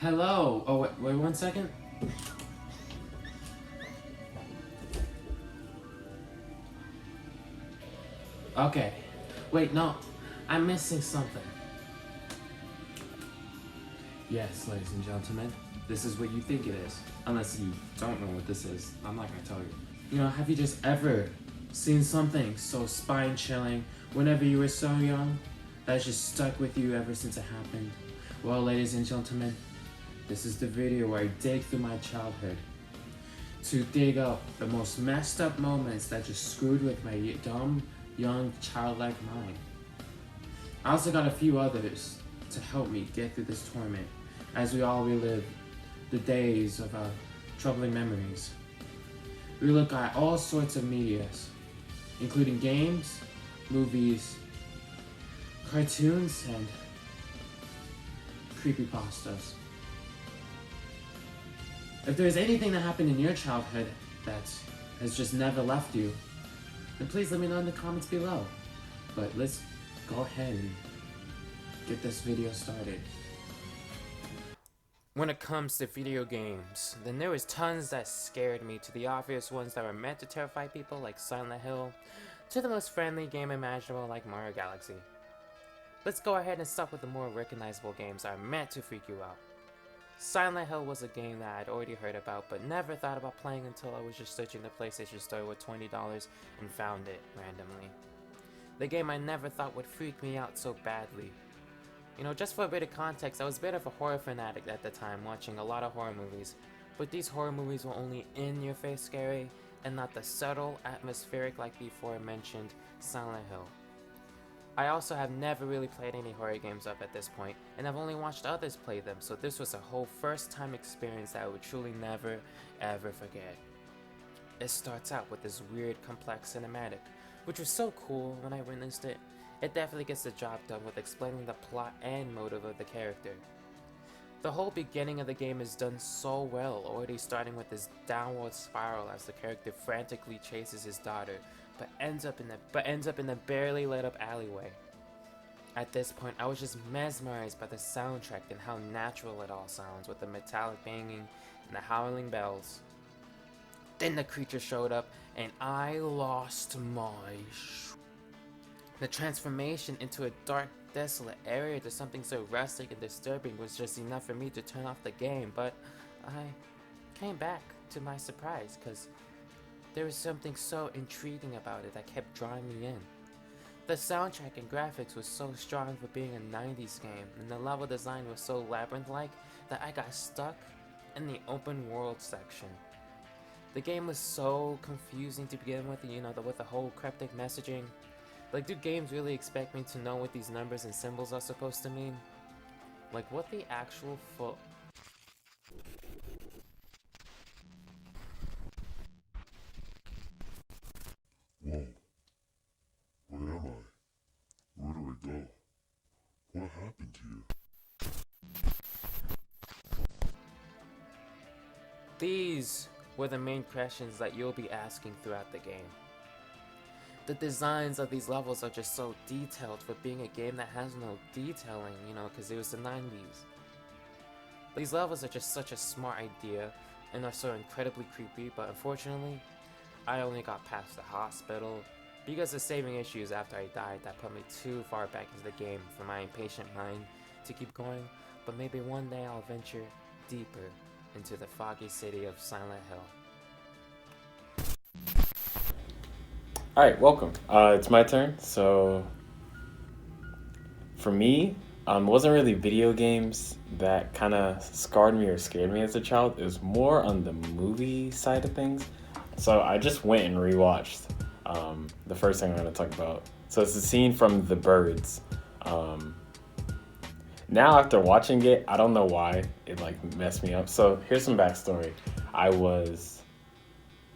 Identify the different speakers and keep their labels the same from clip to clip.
Speaker 1: Hello. Oh, wait 1 second. Okay. Wait, no. I'm missing something. Yes, ladies and gentlemen, this is what you think it is. Unless you don't know what this is. I'm not gonna tell you. You know, have you just ever seen something so spine-chilling whenever you were so young that's just stuck with you ever since it happened? Well, ladies and gentlemen, this is the video where I dig through my childhood to dig up the most messed up moments that just screwed with my dumb, young, childlike mind. I also got a few others to help me get through this torment as we all relive the days of our troubling memories. We look at all sorts of medias, including games, movies, cartoons, and creepypastas. If there's anything that happened in your childhood that has just never left you, then please let me know in the comments below. But let's go ahead and get this video started. When it comes to video games, then there was tons that scared me, to the obvious ones that were meant to terrify people like Silent Hill, to the most friendly game imaginable like Mario Galaxy. Let's go ahead and start with the more recognizable games that are meant to freak you out. Silent Hill was a game that I'd already heard about but never thought about playing until I was just searching the PlayStation Store with $20 and found it randomly. The game I never thought would freak me out so badly. You know, just for a bit of context, I was a bit of a horror fanatic at the time, watching a lot of horror movies, but these horror movies were only in-your-face scary and not the subtle, atmospheric like before mentioned Silent Hill. I also have never really played any horror games up at this point, and I've only watched others play them, so this was a whole first-time experience that I would truly never, ever forget. It starts out with this weird, complex cinematic, which was so cool when I witnessed it. It definitely gets the job done with explaining the plot and motive of the character. The whole beginning of the game is done so well, already starting with this downward spiral as the character frantically chases his daughter, but ends up in a barely lit up alleyway. At this point, I was just mesmerized by the soundtrack and how natural it all sounds, with the metallic banging and the howling bells. Then the creature showed up, and I lost my The transformation into a dark, desolate area to something so rustic and disturbing was just enough for me to turn off the game, but I came back to my surprise, because there was something so intriguing about it that kept drawing me in. The soundtrack and graphics was so strong for being a 90s game, and the level design was so labyrinth-like that I got stuck in the open world section. The game was so confusing to begin with, with the whole cryptic messaging. Like, do games really expect me to know what these numbers and symbols are supposed to mean? Like, what the actual Whoa,
Speaker 2: where am I? Where do I go? What happened to you?
Speaker 1: These were the main questions that you'll be asking throughout the game. The designs of these levels are just so detailed for being a game that has no detailing, because it was the 90s. These levels are just such a smart idea and are so incredibly creepy, but unfortunately, I only got past the hospital because of saving issues after I died that put me too far back into the game for my impatient mind to keep going, but maybe one day I'll venture deeper into the foggy city of Silent Hill.
Speaker 3: Alright, welcome. It's my turn. So, for me, it wasn't really video games that kind of scarred me or scared me as a child. It was more on the movie side of things. So, I just went and rewatched the first thing I'm going to talk about. So, it's the scene from The Birds. Now, after watching it, I don't know why it messed me up. So, here's some backstory. I was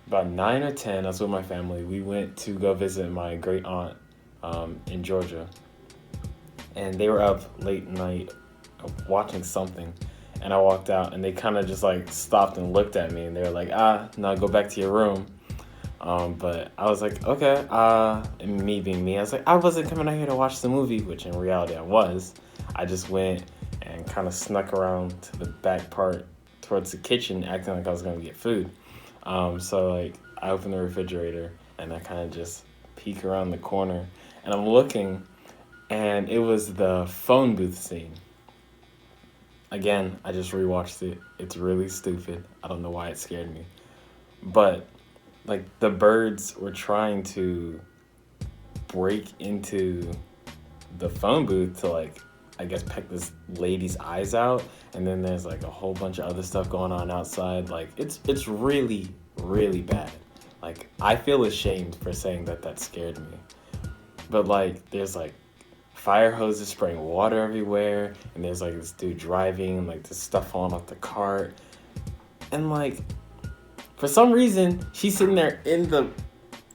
Speaker 3: about 9 or 10, I was with my family. We went to go visit my great aunt in Georgia. And they were up late night watching something. And I walked out and they kind of just stopped and looked at me. And they were like, no, go back to your room. But I was like, okay. And me being me, I was like, I wasn't coming out here to watch the movie, which in reality I was. I just went and and kind of snuck around to the back part towards the kitchen, acting like I was going to get food. So like I open the refrigerator and I kind of just peek around the corner and I'm looking, and it was the phone booth scene. Again, I just rewatched it. It's really stupid. I don't know why it scared me. But like the birds were trying to break into the phone booth to like, I guess, peck this lady's eyes out, and then there's like a whole bunch of other stuff going on outside. Like it's really, really bad. Like I feel ashamed for saying that scared me. But like there's like fire hoses spraying water everywhere, and there's like this dude driving and like this stuff falling off the cart. And like for some reason she's sitting there in the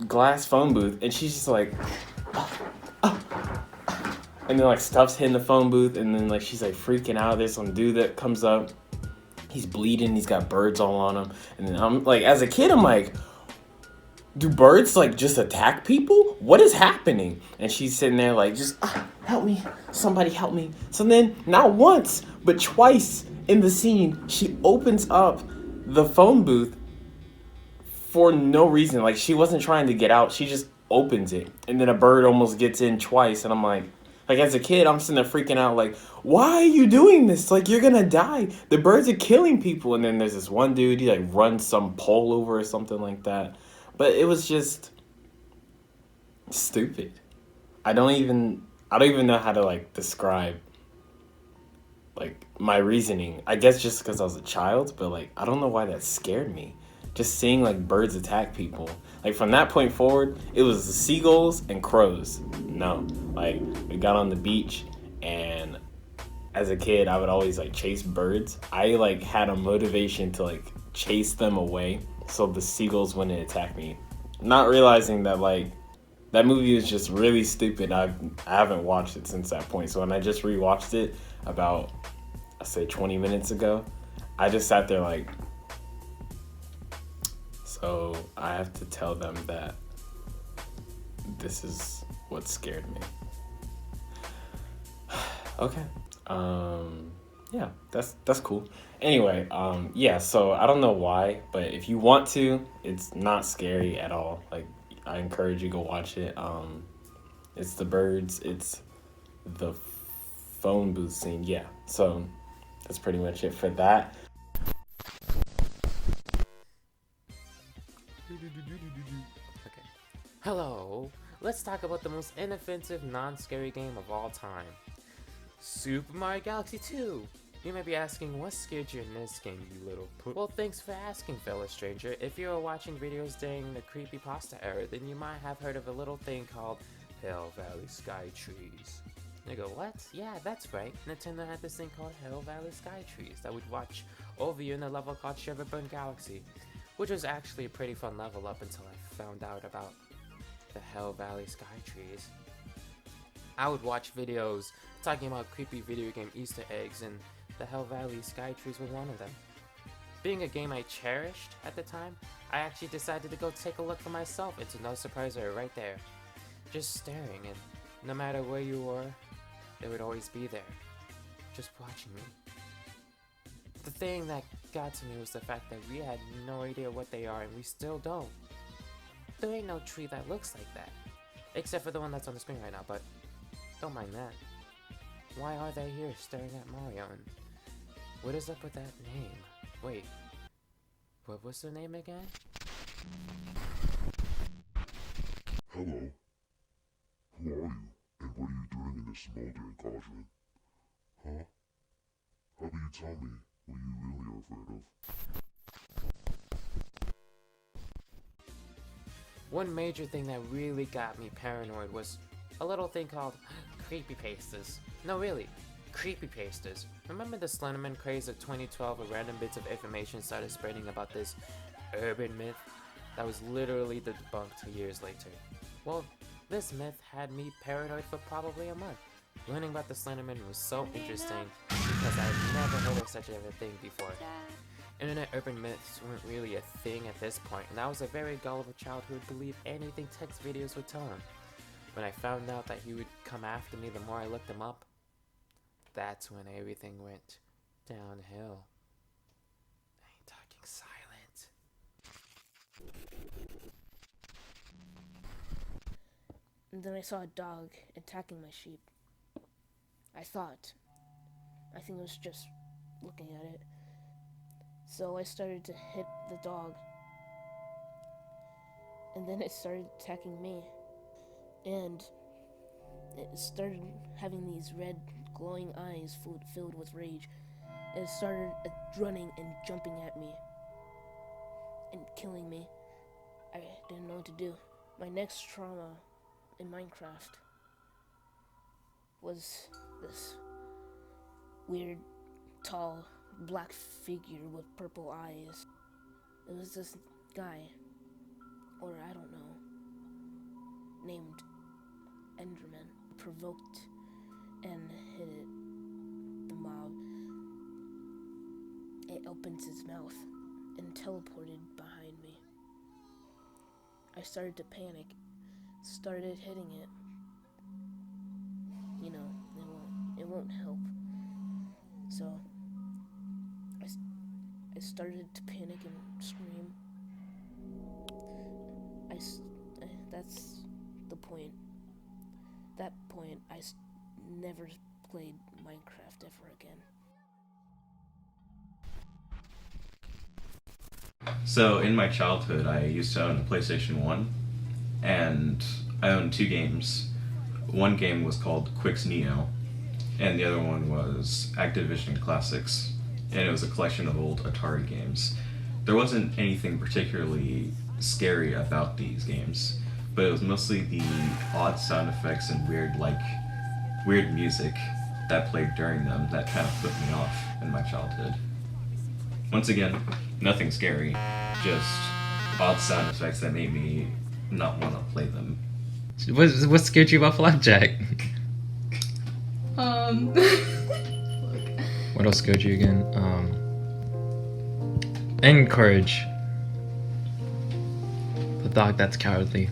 Speaker 3: glass phone booth and she's just like and then like stuff's hitting the phone booth, and then like she's like freaking out. There's some dude that comes up, he's bleeding, he's got birds all on him, and then I'm like, as a kid I'm like, do birds like just attack people? What is happening? And she's sitting there like, just help me, somebody help me. So then not once but twice in the scene she opens up the phone booth for no reason. Like she wasn't trying to get out, she just opens it, and then a bird almost gets in twice. And I'm like as a kid I'm sitting there freaking out like, why are you doing this? Like you're gonna die, the birds are killing people. And then there's this one dude, he like runs some pole over or something like that. But it was just stupid. I don't even know how to like describe like my reasoning. I guess just because I was a child, but like I don't know why that scared me. Just seeing like birds attack people. Like from that point forward, it was the seagulls and crows. No, like we got on the beach, and as a kid I would always like chase birds. I like had a motivation to like chase them away so the seagulls wouldn't attack me. Not realizing that like that movie is just really stupid. I haven't watched it since that point. So when I just rewatched it about, I say 20 minutes ago, I just sat there like, so I have to tell them that this is what scared me. Okay. Yeah, that's cool. Anyway, yeah, so I don't know why, but if you want to, it's not scary at all. Like I encourage you to go watch it. It's the birds, it's the phone booth scene. Yeah, so that's pretty much it for that.
Speaker 1: Okay. Hello. Let's talk about the most inoffensive, non-scary game of all time. Super Mario Galaxy 2! You may be asking, what scared you in this game, you little poop? Well, thanks for asking, fellow stranger. If you were watching videos during the Creepypasta era, then you might have heard of a little thing called Hell Valley Sky Trees. You go, what? Yeah, that's right. Nintendo had this thing called Hell Valley Sky Trees that would watch over you in a level called Shiverburn Galaxy, which was actually a pretty fun level up until I found out about the Hell Valley Sky Trees. I would watch videos talking about creepy video game Easter eggs, and the Hell Valley Sky Trees were one of them. Being a game I cherished at the time, I actually decided to go take a look for myself. It's no surprise they were right there, just staring, and no matter where you were, they would always be there, just watching me. The thing that got to me was the fact that we had no idea what they are, and we still don't. There ain't no tree that looks like that, except for the one that's on the screen right now, but don't mind that. Why are they here staring at Mario, and what is up with that name? Wait, what was the name again?
Speaker 2: Hello. Who are you? And what are you doing in this smoldering cauldron? Huh? How about you tell me what you really are afraid of?
Speaker 1: One major thing that really got me paranoid was a little thing called creepypastas. No, really, creepypastas. Remember the Slenderman craze of 2012 where random bits of information started spreading about this urban myth that was literally debunked years later? Well, this myth had me paranoid for probably a month. Learning about the Slenderman was so interesting because I had never heard of such a thing before. Internet urban myths weren't really a thing at this point, and I was a very gullible child who would believe anything text videos would tell him. When I found out that he would come after me the more I looked him up, that's when everything went downhill. I ain't talking silent.
Speaker 4: And then I saw a dog attacking my sheep. I think it was just looking at it. So I started to hit the dog. And then it started attacking me. And it started having these red glowing eyes filled with rage. And it started running and jumping at me. And killing me. I didn't know what to do. My next trauma in Minecraft was this weird, tall, black figure with purple eyes. It was this guy, or I don't know, named Enderman, provoked and hit the mob. It opened its mouth and teleported behind me. I started to panic, started hitting it. You know, it won't help. So I started to panic and scream. That's the point. That point, I never played Minecraft ever again.
Speaker 5: So in my childhood, I used to own a PlayStation 1, and I owned 2 games. One game was called Quake's Neo, and the other one was Activision Classics, and it was a collection of old Atari games. There wasn't anything particularly scary about these games, but it was mostly the odd sound effects and weird music that played during them that kind of put me off in my childhood. Once again, nothing scary, just odd sound effects that made me not want to play them.
Speaker 1: What scared you about Flapjack? What else scared you again? And Courage. The dog that's cowardly.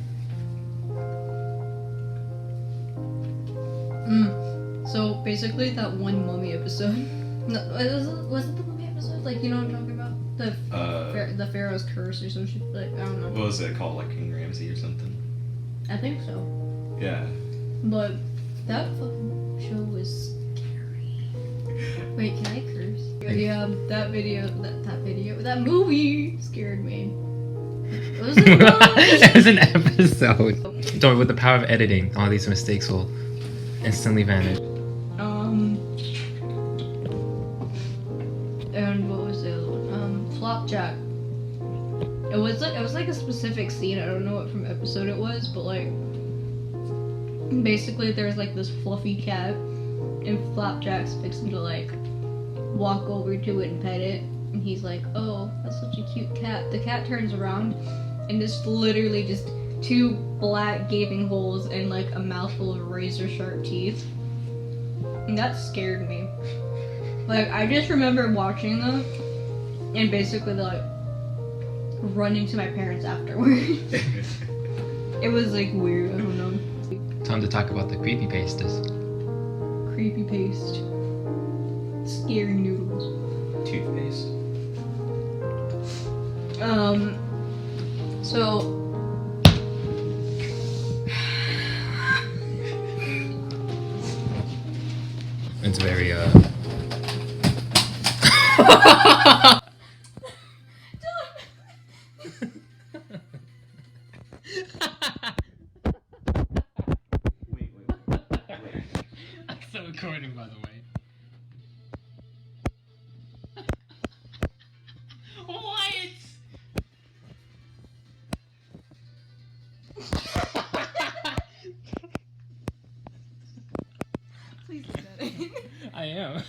Speaker 6: So basically that one mummy episode. No, was it the mummy episode? Like, you know what I'm talking about? The Pharaoh's Curse or some shit. Like, I don't know.
Speaker 5: What was it called, like King Ramsay or something?
Speaker 6: I think so.
Speaker 5: Yeah.
Speaker 6: But that fucking show was scary. Wait, can I curse? Yeah, that movie scared me. It was
Speaker 1: It was an episode. Don't worry, with the power of editing, all these mistakes will instantly vanish.
Speaker 6: And what was the other one? Flapjack. It was like a specific scene. I don't know what from episode it was, but like basically there's like this fluffy cat, and Flapjack's fixing to like walk over to it and pet it, and he's like, "Oh, that's such a cute cat." The cat turns around, and it's literally just 2 black gaping holes and like a mouthful of razor sharp teeth, and that scared me. Like, I just remember watching them and basically like running to my parents afterward. It was like weird. I don't know.
Speaker 1: Time to talk about the creepypastas.
Speaker 6: Creepypasta. Scary noodles.
Speaker 5: Toothpaste.
Speaker 6: So
Speaker 1: It's very
Speaker 5: Wait.
Speaker 1: I'm still recording, by the way. What?
Speaker 6: please do that in.
Speaker 1: I am.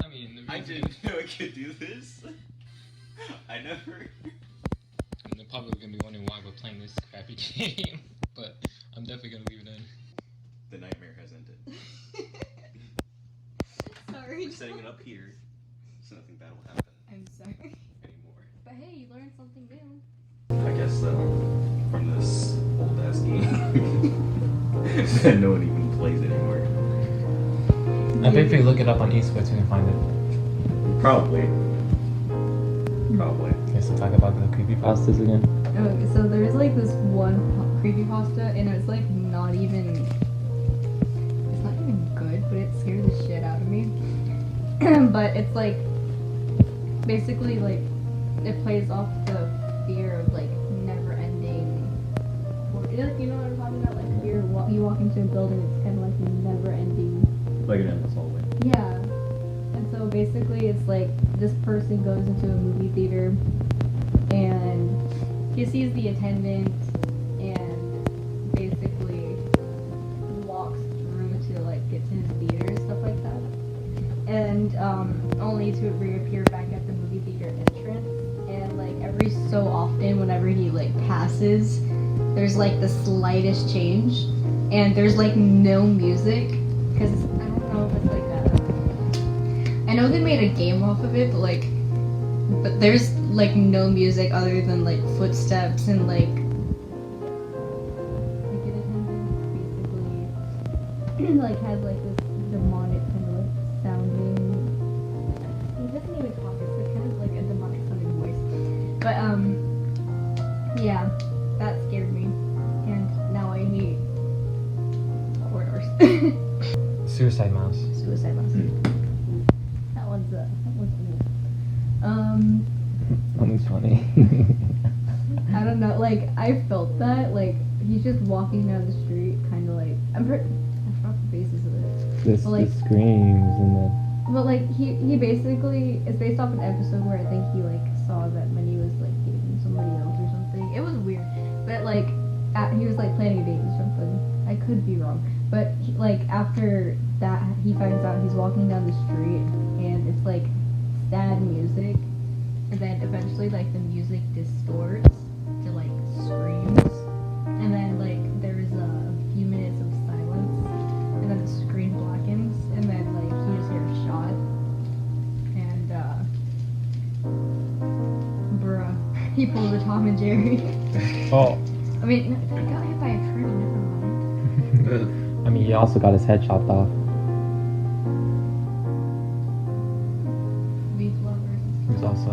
Speaker 1: I mean,
Speaker 5: I didn't know I could do this. I never.
Speaker 1: I mean, they're probably gonna be wondering why we're playing this crappy game, but I'm definitely gonna leave it in.
Speaker 5: The nightmare has ended.
Speaker 6: Sorry.
Speaker 5: We're setting it up here, so nothing bad will happen
Speaker 6: I'm sorry.
Speaker 5: anymore.
Speaker 6: But hey, you learned something new.
Speaker 5: I guess so. From this old ass game that no one even plays anymore.
Speaker 1: I bet if you look it up on esports, you can find it.
Speaker 5: Probably.
Speaker 1: Okay, so talk about the creepypastas again.
Speaker 6: Okay, so there's like this one creepypasta, and it's like not even. It's not even good, but it scared the shit out of me. But it's like basically like it plays off the fear of like never ending. You know what I'm talking about? Like fear. You walk into a building, it's kind of like never ending.
Speaker 3: Like an endless hallway.
Speaker 6: Yeah. And so basically it's like this person goes into a movie theater and he sees the attendant and basically walks through to like get to his theater and stuff like that. And only to reappear back at the movie theater entrance. And like every so often whenever he like passes, there's like the slightest change and there's like no music because I don't know if it's like I know they made a game off of it, but there's like no music other than like footsteps and like an attendant basically like has like this demonic kind of like sounding. He doesn't even talk. It's like kind of like a demonic sounding voice. But yeah, that scared me, and now I hate corridors.
Speaker 1: Suicide Mouse.
Speaker 6: Suicide Mouse. That one's cool.
Speaker 1: That was funny.
Speaker 6: I don't know, like I felt that, like he's just walking down the street, kind of like I forgot the basis of it.
Speaker 1: This
Speaker 6: But, like,
Speaker 1: the screams and the.
Speaker 6: But like he basically it's based off an episode where I think he like saw that when he was like dating somebody else or something. It was weird, but like he was like planning a date or something. I could be wrong, but like after that he finds out he's walking down the street and it's like sad music, and then eventually like the music distorts to like screams, and then like there's a few minutes of silence, and then the screen blackens, and then like he just hears a shot, and bruh, he pulls a Tom and Jerry.
Speaker 1: Oh.
Speaker 6: I mean, he got hit by a train. Never mind.
Speaker 1: I mean, he also got his head chopped off.
Speaker 6: Beef lovers.
Speaker 1: He was also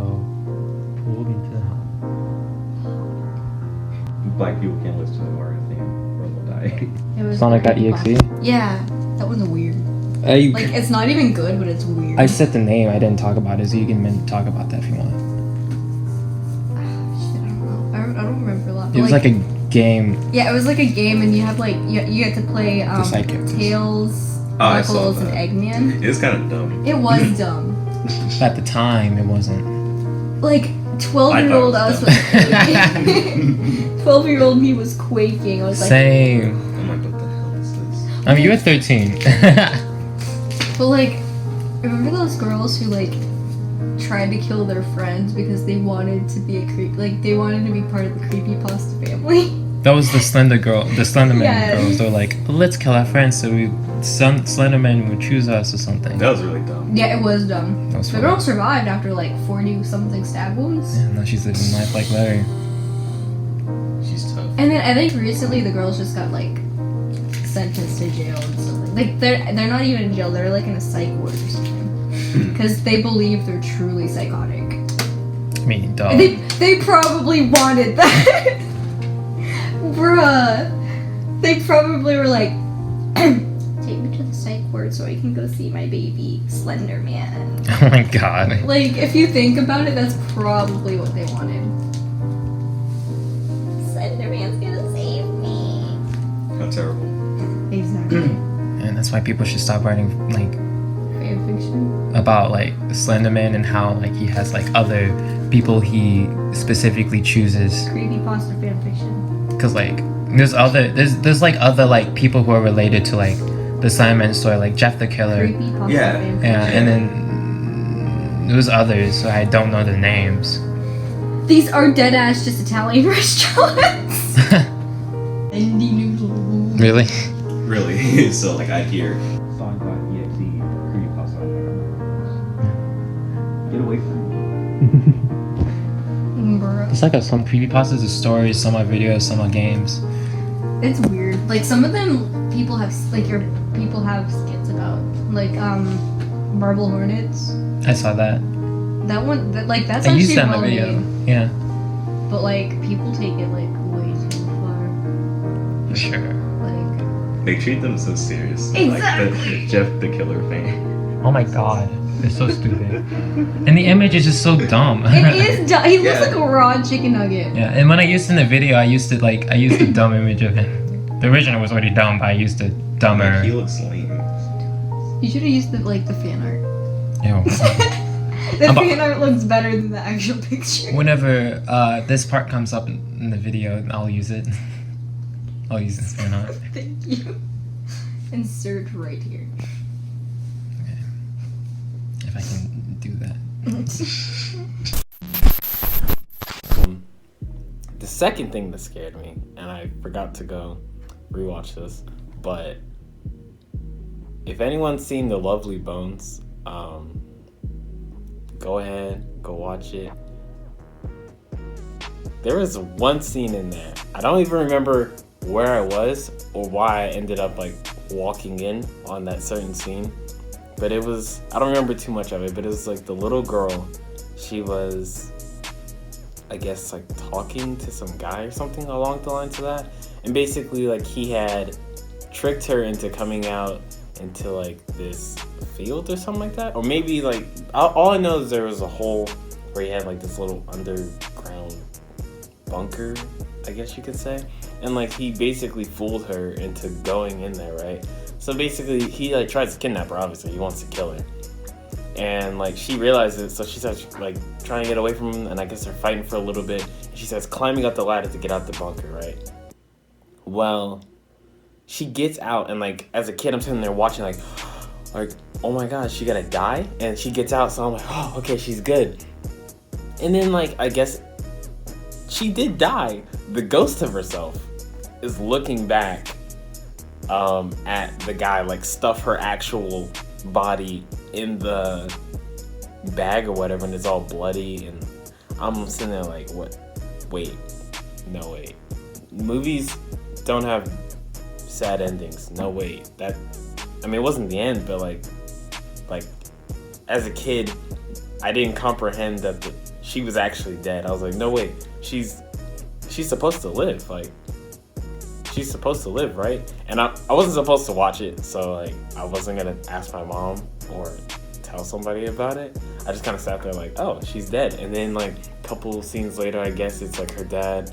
Speaker 1: pulled into hell.
Speaker 5: Black people can't listen to the Mario theme or they'll die.
Speaker 6: It was
Speaker 1: Sonic.exe?
Speaker 6: Yeah, that one's weird.
Speaker 1: I
Speaker 6: Like, it's not even good, but it's weird.
Speaker 1: said the name. I didn't talk about it, so you can talk about that if you want.
Speaker 6: Shit, I don't know. I don't remember a lot.
Speaker 1: It was like a game.
Speaker 6: Yeah, it was like a game, and you have like you get to play
Speaker 1: side characters.
Speaker 6: Tails,
Speaker 5: I saw
Speaker 6: Knuckles, and
Speaker 5: that.
Speaker 6: Eggman.
Speaker 5: It's kind of dumb.
Speaker 6: It was dumb.
Speaker 1: At the time, it wasn't.
Speaker 6: Like 12-year-old
Speaker 5: I
Speaker 6: us
Speaker 5: thought
Speaker 6: was quaking. 12-year-old me was quaking. I was like,
Speaker 1: Same.
Speaker 5: I'm like, what the hell is this?
Speaker 1: I mean, you were 13.
Speaker 6: but like, remember those girls who like tried to kill their friends because they wanted to be they wanted to be part of the Creepypasta family.
Speaker 1: That was the Slender Man
Speaker 6: Yes.
Speaker 1: girls. They were like, let's kill our friends so Slender Man would choose us or something.
Speaker 5: That was really dumb.
Speaker 6: Yeah, it was dumb.
Speaker 1: That was
Speaker 6: The
Speaker 1: funny.
Speaker 6: girl survived after like 40-something stab wounds.
Speaker 1: Yeah, now she's living life like Larry.
Speaker 5: She's tough.
Speaker 6: And then I think recently the girls just got like sentenced to jail and something. Like they're not even in jail. They're like in a psych ward or something because they believe they're truly psychotic.
Speaker 1: I mean, duh.
Speaker 6: And they probably wanted that, bruh. They probably were like, take me to the psych ward so I can go see my baby Slender Man.
Speaker 1: Oh my god.
Speaker 6: Like, if you think about it, that's probably what they wanted. Slender Man's gonna save me.
Speaker 5: How terrible.
Speaker 6: Exactly.
Speaker 1: And that's why people should stop writing like
Speaker 6: Fanfiction.
Speaker 1: about like Slender Man and how like he has like other people he specifically chooses.
Speaker 6: Creepypasta fanfiction.
Speaker 1: Cause like there's like other like people who are related to like the Simon story, like Jeff the Killer.
Speaker 6: Creepypasta
Speaker 5: Yeah.
Speaker 6: fanfiction.
Speaker 1: Yeah, and then there's others, so I don't know the names.
Speaker 6: These are dead ass just Italian restaurants. Indie noodle.
Speaker 1: Really?
Speaker 5: Really? So like I hear
Speaker 3: Sonic.exe creepypasta. Get away from me.
Speaker 6: Bruh.
Speaker 1: It's like some creepypastas are stories, some are videos, some are games.
Speaker 6: It's weird. Like some of them people have skits about. like Marble Hornets.
Speaker 7: I saw that.
Speaker 6: That one, that's
Speaker 7: I
Speaker 6: actually
Speaker 7: used that in
Speaker 6: well
Speaker 7: the video.
Speaker 6: made.
Speaker 7: Yeah,
Speaker 6: But like people take it like way too far.
Speaker 7: for sure.
Speaker 6: Like
Speaker 5: They treat them so serious.
Speaker 6: Exactly.
Speaker 5: Like the Jeff the Killer fan.
Speaker 7: Oh my god, they're so stupid. And the image is just so dumb.
Speaker 6: it is. He looks
Speaker 5: Yeah.
Speaker 6: like a raw chicken nugget.
Speaker 7: Yeah, and when I used in the video, I used the dumb image of him. The original was already dumb, but I used the dumber.
Speaker 5: Like, he looks lame.
Speaker 6: You should have used the fan art.
Speaker 7: Ew.
Speaker 6: The
Speaker 7: But-
Speaker 6: fan art looks better than the actual picture.
Speaker 7: Whenever this part comes up in the video, I'll use it. I'll use this fan art.
Speaker 6: Thank you. Insert right here.
Speaker 7: Okay. If I can do that.
Speaker 3: The second thing that scared me, and I forgot to go rewatch this, but if anyone's seen The Lovely Bones, go ahead, go watch it. There was one scene in there. I don't even remember where I was or why I ended up like walking in on that certain scene. But it was, I don't remember too much of it, but it was like the little girl, she was, I guess, like talking to some guy or something along the lines of that. And basically like he had tricked her into coming out into like this field or something like that. Or maybe like, all I know is there was a hole where he had like this little underground bunker, I guess you could say. And like he basically fooled her into going in there, right? So basically he like tries to kidnap her, obviously. He wants to kill her. And like she realizes, so she starts like trying to get away from him, and I guess they're fighting for a little bit. And she starts climbing up the ladder to get out the bunker, right? Well, she gets out, and like as a kid I'm sitting there watching like, oh my god, she gonna die? And she gets out, so I'm like, oh, okay, she's good. And then like I guess she did die. The ghost of herself is looking back at the guy, like stuff her actual body in the bag or whatever, and it's all bloody, and I'm sitting there like, what? Wait, no wait. Movies don't have sad endings. No wait. That, I mean, it wasn't the end, but like as a kid, I didn't comprehend that she was actually dead. I was like, no wait, she's supposed to live. Like, she's supposed to live, right? And I wasn't supposed to watch it, so like I wasn't gonna ask my mom or tell somebody about it. I just kind of sat there like, oh, she's dead. And then like a couple scenes later, I guess it's like her dad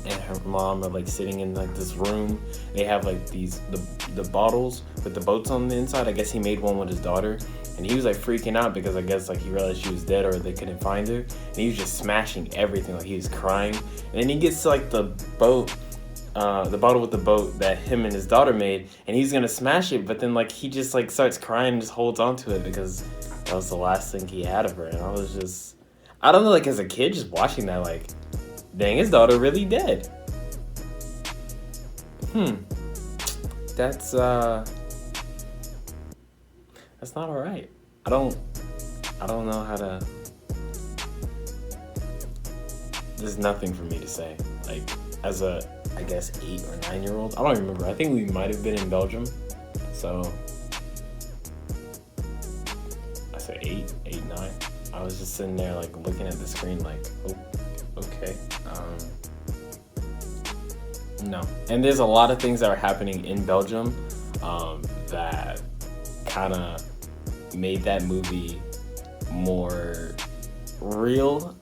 Speaker 3: and her mom are like sitting in like this room. They have like the bottles with the boats on the inside. I guess he made one with his daughter, and he was like freaking out because I guess like he realized she was dead or they couldn't find her, and he was just smashing everything. Like he was crying, and then he gets to like the boat, the bottle with the boat that him and his daughter made, and he's gonna smash it, but then like he just like starts crying and just holds on to it because that was the last thing he had of her. And I was just, I don't know, like as a kid just watching that, like, dang, his daughter really dead. That's not alright. I don't know how to, there's nothing for me to say. Like, as a, I guess, 8 or 9-year-old, I don't remember. I think we might have been in Belgium, so I say 8, 9. I was just sitting there like looking at the screen like, oh, okay. No. And there's a lot of things that are happening in Belgium that kind of made that movie more real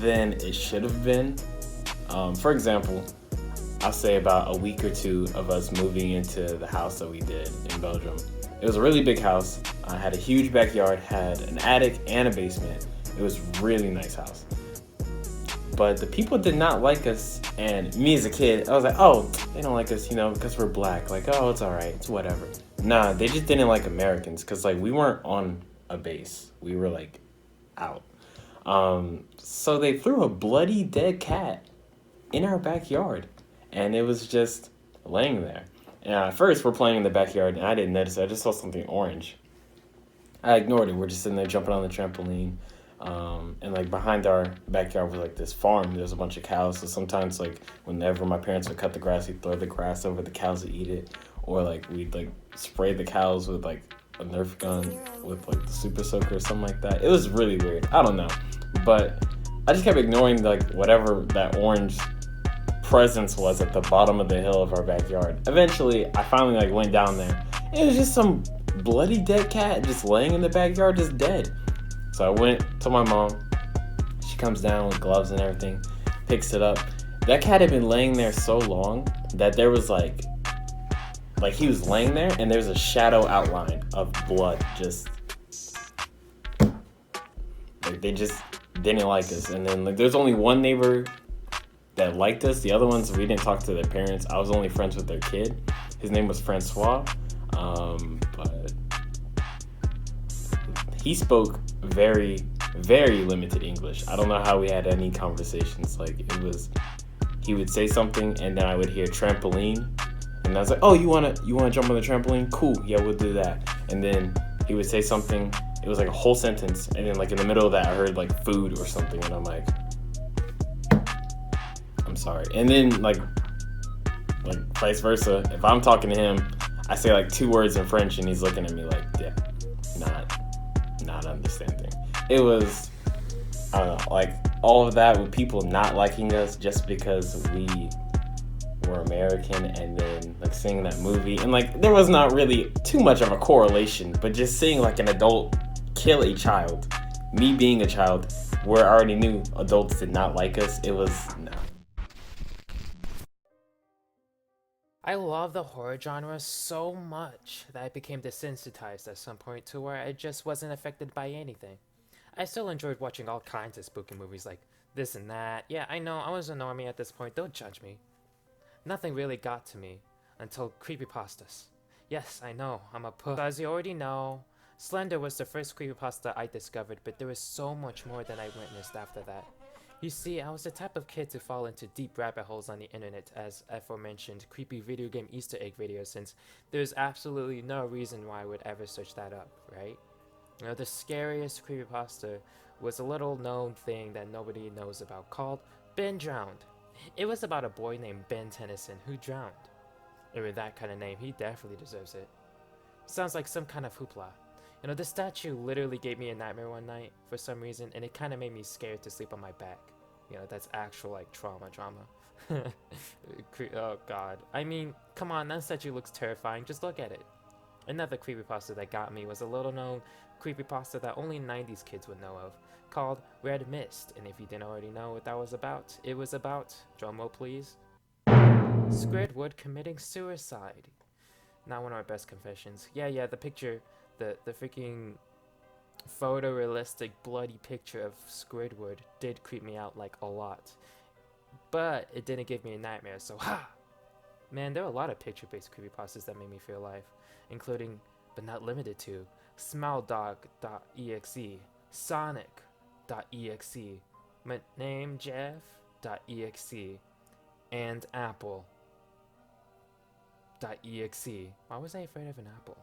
Speaker 3: than it should have been. For example, I'll say about a week or two of us moving into the house that we did in Belgium. It was a really big house. I had a huge backyard, had an attic and a basement. It was a really nice house. But the people did not like us, and me as a kid, I was like, oh, they don't like us, you know, because we're black. Like, oh, it's all right, it's whatever. Nah, they just didn't like Americans, because, like, we weren't on a base. We were, like, out. So they threw a bloody dead cat in our backyard, and it was just laying there. And at first, we're playing in the backyard, and I didn't notice it. I just saw something orange. I ignored it. We're just sitting there jumping on the trampoline. And like behind our backyard was like this farm. There's a bunch of cows, so sometimes like whenever my parents would cut the grass, we'd throw the grass over the cows to eat it, or like we'd like spray the cows with like a Nerf gun with like the super soaker or something like that. It was really weird. I don't know, but I just kept ignoring like whatever that orange presence was at the bottom of the hill of our backyard. Eventually, I finally like went down there. It was just some bloody dead cat just laying in the backyard, just dead. So I went to my mom. She comes down with gloves and everything, picks it up. That cat had been laying there so long that there was like he was laying there and there's a shadow outline of blood. Just like they just didn't like us. And then like there's only one neighbor that liked us. The other ones, we didn't talk to their parents. I was only friends with their kid. His name was Francois. But he spoke very, very limited English. I don't know how we had any conversations. Like it was, he would say something and then I would hear trampoline. And I was like, oh, you wanna jump on the trampoline? Cool, yeah, we'll do that. And then he would say something, it was like a whole sentence. And then like in the middle of that, I heard like food or something. And I'm like, I'm sorry. And then like vice versa. If I'm talking to him, I say like 2 words in French and he's looking at me like, yeah, not understanding. It was, I don't know, like all of that with people not liking us just because we were American, and then like seeing that movie and like there was not really too much of a correlation, but just seeing like an adult kill a child, me being a child, where I already knew adults did not like us, it was no.
Speaker 1: I love the horror genre so much that I became desensitized at some point to where I just wasn't affected by anything. I still enjoyed watching all kinds of spooky movies like this and that. Yeah, I know, I was a normie at this point, don't judge me. Nothing really got to me until creepypastas. Yes, I know, I'm a puss. As you already know, Slender was the first creepypasta I discovered, but there was so much more that I witnessed after that. You see, I was the type of kid to fall into deep rabbit holes on the internet as aforementioned creepy video game Easter egg videos, since there's absolutely no reason why I would ever search that up, right? You know, the scariest creepypasta was a little known thing that nobody knows about called Ben Drowned. It was about a boy named Ben Tennyson who drowned. And with that kind of name, he definitely deserves it. Sounds like some kind of hoopla. You know, this statue literally gave me a nightmare one night for some reason, and it kind of made me scared to sleep on my back. You know, that's actual, like, trauma. Oh, God. I mean, come on, that statue looks terrifying. Just look at it. Another creepypasta that got me was a little-known creepypasta that only 90s kids would know of, called Red Mist. And if you didn't already know what that was about, it was about, drumroll please, Squidward committing suicide. Not one of our best confessions. Yeah, the picture, the freaking photorealistic bloody picture of Squidward did creep me out like a lot. But it didn't give me a nightmare, so ha! Man, there are a lot of picture-based creepypastas that made me feel alive, including, but not limited to, smiledog.exe, sonic.exe, my name Jeff.exe, and apple.exe. Why was I afraid of an apple?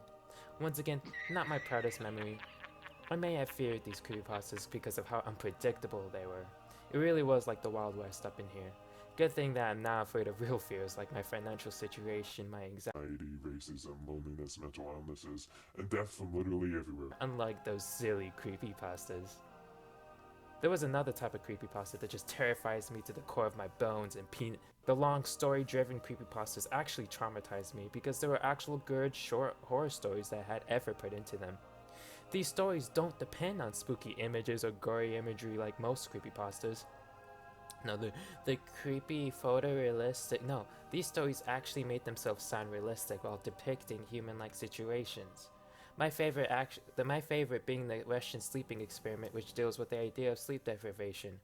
Speaker 1: Once again, not my proudest memory. I may have feared these creepypastas because of how unpredictable they were. It really was like the Wild West up in here. Good thing that I'm not afraid of real fears like my financial situation, my anxiety,
Speaker 2: racism, loneliness, mental illnesses, and death from literally everywhere.
Speaker 1: Unlike those silly creepypastas. There was another type of creepypasta that just terrifies me to the core of my bones and The long story-driven creepypastas actually traumatized me because they were actual good short horror stories that had effort put into them. These stories don't depend on spooky images or gory imagery like most creepypastas. No, the creepy photorealistic, no, these stories actually made themselves sound realistic while depicting human-like situations. My favorite being the Russian sleeping experiment, which deals with the idea of sleep deprivation.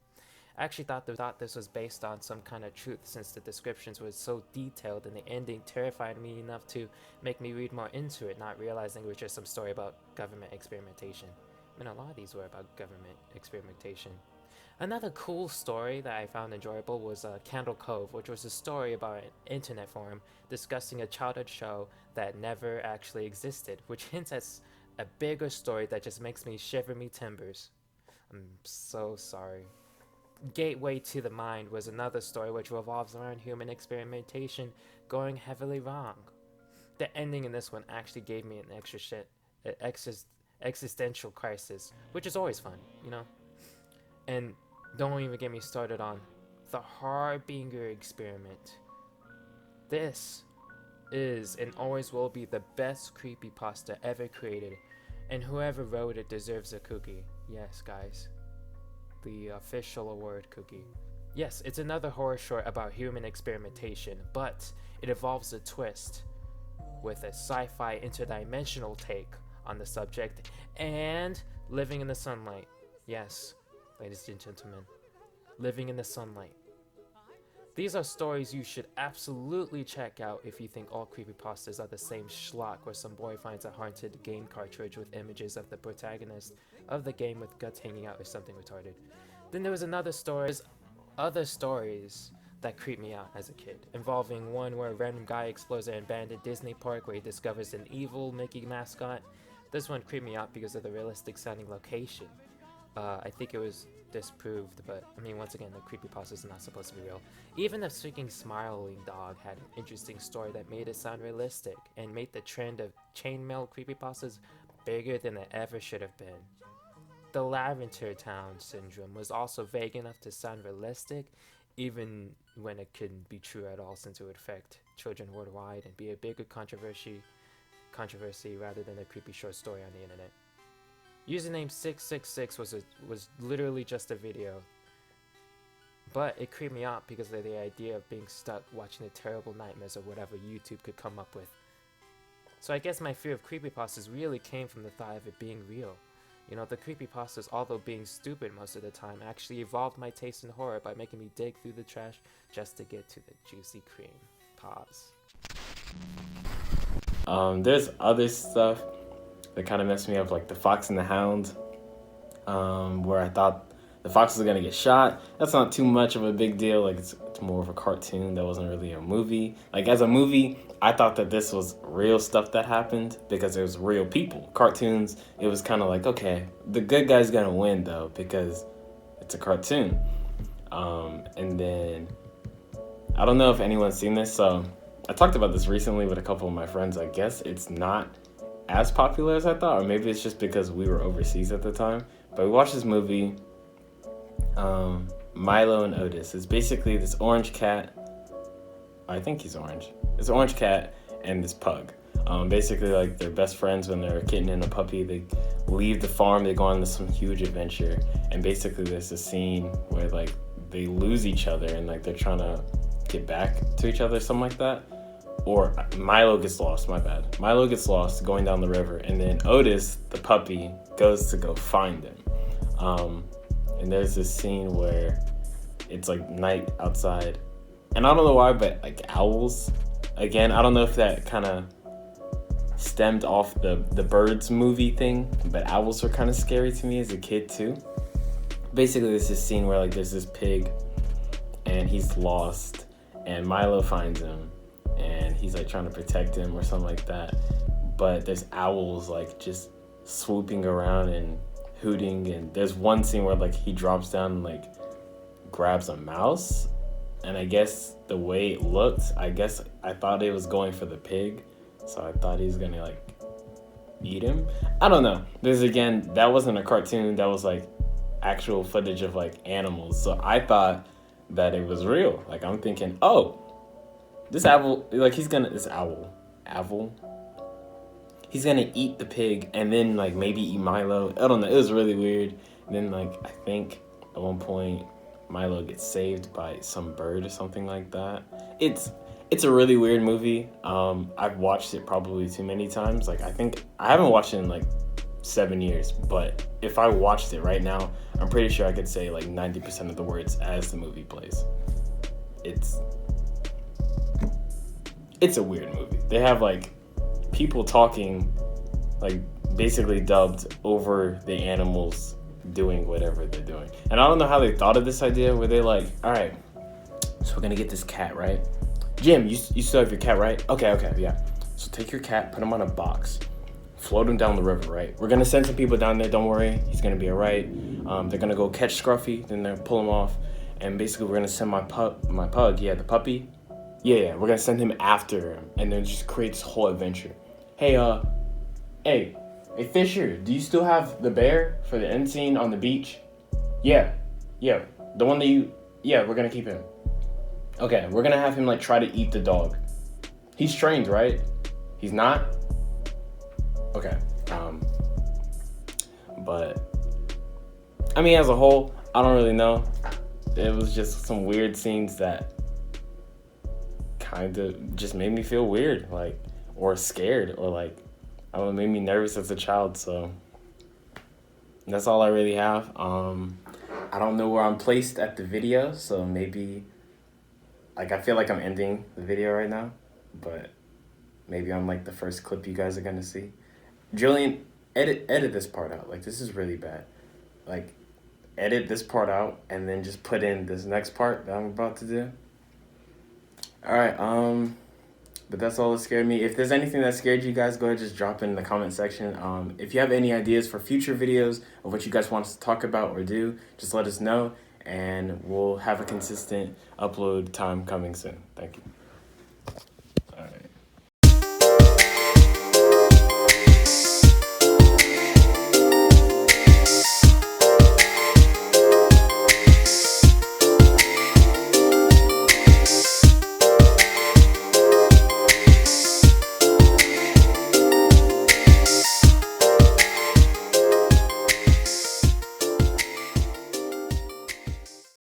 Speaker 1: I actually thought this was based on some kind of truth, since the descriptions were so detailed and the ending terrified me enough to make me read more into it, not realizing it was just some story about government experimentation. I mean, a lot of these were about government experimentation. Another cool story that I found enjoyable was Candle Cove, which was a story about an internet forum discussing a childhood show that never actually existed, which hints at a bigger story that just makes me shiver me timbers. I'm so sorry. Gateway to the Mind was another story which revolves around human experimentation going heavily wrong. The ending in this one actually gave me an extra existential crisis, which is always fun, you know? And don't even get me started on the Harbinger experiment. This is and always will be the best creepypasta ever created, and whoever wrote it deserves a cookie. Yes, guys. The official award cookie. Yes, it's another horror short about human experimentation, but it involves a twist with a sci-fi interdimensional take on the subject and living in the sunlight. Yes, ladies and gentlemen, living in the sunlight. These are stories you should absolutely check out if you think all creepypastas are the same schlock where some boy finds a haunted game cartridge with images of the protagonist of the game with guts hanging out or something retarded. Then there was other stories that creeped me out as a kid, involving one where a random guy explores an abandoned Disney park where he discovers an evil Mickey mascot. This one creeped me out because of the realistic sounding location. I think it was disproved, but I mean, once again, the creepypasta is not supposed to be real. Even the freaking smiling dog had an interesting story that made it sound realistic and made the trend of chainmail creepypastas bigger than it ever should have been. The Lavender Town syndrome was also vague enough to sound realistic, even when it couldn't be true at all, since it would affect children worldwide and be a bigger controversy rather than a creepy short story on the internet. Username 666 was literally just a video, but it creeped me out because of the idea of being stuck watching the terrible nightmares or whatever YouTube could come up with. So I guess my fear of creepypastas really came from the thought of it being real. You know, the creepypastas, although being stupid most of the time, actually evolved my taste in horror by making me dig through the trash just to get to the juicy cream. Pause.
Speaker 3: There's other stuff that kind of messed me up, like the Fox and the Hound, where I thought the fox was gonna get shot. That's not too much of a big deal. Like it's more of a cartoon. That wasn't really a movie. Like as a movie, I thought that this was real stuff that happened because it was real people. Cartoons, it was kind of like, okay, the good guy's gonna win though because it's a cartoon. And then I don't know if anyone's seen this. So I talked about this recently with a couple of my friends. I guess it's not as popular as I thought, or maybe it's just because we were overseas at the time. But we watched this movie, Milo and Otis. It's basically this orange cat. I think he's orange. It's an orange cat and this pug. Basically, like they're best friends when they're a kitten and a puppy. They leave the farm, they go on this some huge adventure, and basically there's a scene where like they lose each other and like they're trying to get back to each other, something like that. Or Milo gets lost, my bad. Milo gets lost going down the river, and then Otis, the puppy, goes to go find him. And there's this scene where it's like night outside, and I don't know why, but like owls, again, I don't know if that kind of stemmed off the Birds movie thing, but owls were kind of scary to me as a kid too. Basically, there's this scene where like there's this pig, and he's lost, and Milo finds him, and he's like trying to protect him or something like that, but there's owls like just swooping around and hooting, and there's one scene where like he drops down and like grabs a mouse, and I guess the way it looked, I guess I thought it was going for the pig, so I thought he was gonna like eat him. I don't know, because again, that wasn't a cartoon, that was like actual footage of like animals, so I thought that it was real. Like I'm thinking, oh, this owl, like he's gonna eat the pig and then like maybe eat Milo. I don't know, it was really weird. And then like I think at one point Milo gets saved by some bird or something like that. It's a really weird movie. I've watched it probably too many times. Like I think I haven't watched it in like 7 years, but if I watched it right now, I'm pretty sure I could say like 90% of the words as the movie plays. It's a weird movie. They have like people talking, like basically dubbed over the animals doing whatever they're doing. And I don't know how they thought of this idea where they're like, all right, so we're gonna get this cat, right? Jim, you still have your cat, right? Okay, yeah. So take your cat, put him on a box, float him down the river, right? We're gonna send some people down there, don't worry, he's gonna be all right. They're gonna go catch Scruffy, then they'll pull him off. And basically we're gonna send my pug, the puppy. Yeah, we're gonna send him after him, and then just create this whole adventure. Hey, Hey Fisher, do you still have the bear for the end scene on the beach? Yeah, the one that we're gonna keep him. Okay, we're gonna have him like try to eat the dog. He's trained, right? He's not? Okay, but I mean, as a whole, I don't really know. It was just some weird scenes that kind of just made me feel weird, like, or scared, or like, I don't know, made me nervous as a child. So that's all I really have. I don't know where I'm placed at the video, so maybe, like, I feel like I'm ending the video right now, but maybe I'm like the first clip you guys are gonna see. Julien, edit this part out. Like, this is really bad. Like, edit this part out and then just put in this next part that I'm about to do. All right, but that's all that scared me. If there's anything that scared you guys, go ahead and just drop it in the comment section. If you have any ideas for future videos of what you guys want us to talk about or do, just let us know, and we'll have a consistent upload time coming soon. Thank you.